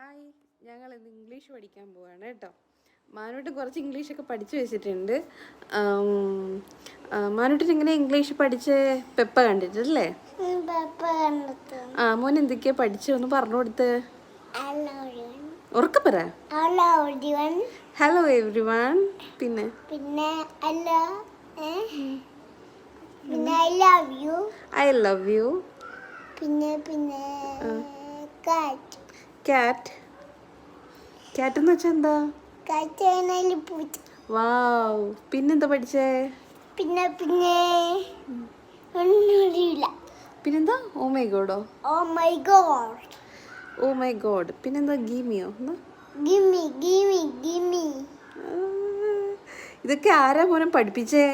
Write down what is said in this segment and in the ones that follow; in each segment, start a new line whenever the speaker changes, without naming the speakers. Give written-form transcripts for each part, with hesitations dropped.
Hi, ഞങ്ങൾ ഇന്ന് English പഠിക്കാൻ പോവാണ് കേട്ടോ. മാനൂട്ട് കുറച്ച് ഇംഗ്ലീഷൊക്കെ പഠിച്ചു വെച്ചിട്ടുണ്ട്. മാനൂട്ടിന് ഇങ്ങനെ ഇംഗ്ലീഷ് പഠിച്ച് പെപ്പ കണ്ടിട്ടല്ലേ? മോൻ എന്തൊക്കെയാ പഠിച്ചു ഒന്ന് പറഞ്ഞു കൊടുത്ത്. ഉറക്കെ പറ. Hello everyone. പിന്നെ ഐ ലവ് യു. കാറ്റ് എന്ന് വെച്ചാ എന്താ? വാവ്. പിന്നെന്താ പഠിച്ചേ? പിന്നെന്താ? Oh my god. പിന്നെന്താ? ഗീമിയോ? ഇതൊക്കെ ആരാ മോനെ പഠിപ്പിച്ചേ?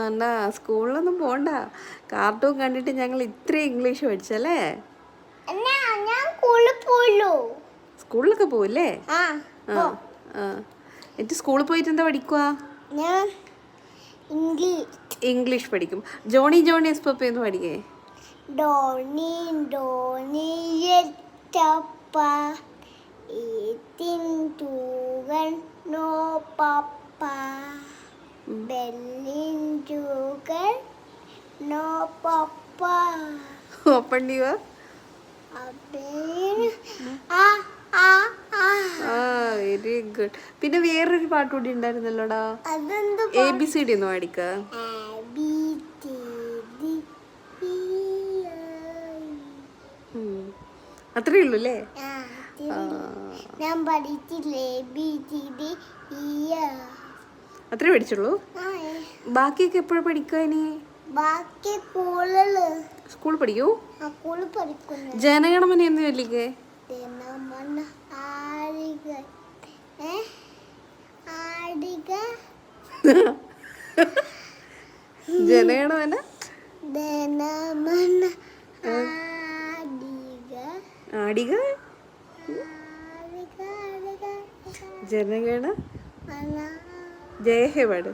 എന്നാ സ്കൂളിലൊന്നും പോണ്ട, കാർട്ടൂൺ കണ്ടിട്ട് ഞങ്ങൾ ഇത്രയും ഇംഗ്ലീഷ് പഠിച്ചല്ലേ? സ്കൂളിലൊക്കെ പോവില്ലേ? എന്നിട്ട് സ്കൂളിൽ പോയിട്ട് എന്താ പഠിക്കുക? ഇംഗ്ലീഷ് പഠിക്കും. ജോണി എസ് പപ്പയെന്ന് പഠിക്കേ? Open your. Very good. പിന്നെ വേറൊരു പാട്ട് കൂടി ഉണ്ടായിരുന്നല്ലോടാ, ABCD ഒന്ന് പാടിക്ക. അത്രേ ഉള്ളൂ അല്ലേ? അത്രേ പഠിച്ചുള്ളൂ? ബാക്കിയൊക്കെ എപ്പോഴാ പഠിക്കുക ഇനി? സ്കൂളിൽ പഠിക്കൂ? ജനഗണമന എന്ന് ചൊല്ലിക്കേ. ജനഗണമന ആടിക ജനഗണ ജയഹേ പാട്.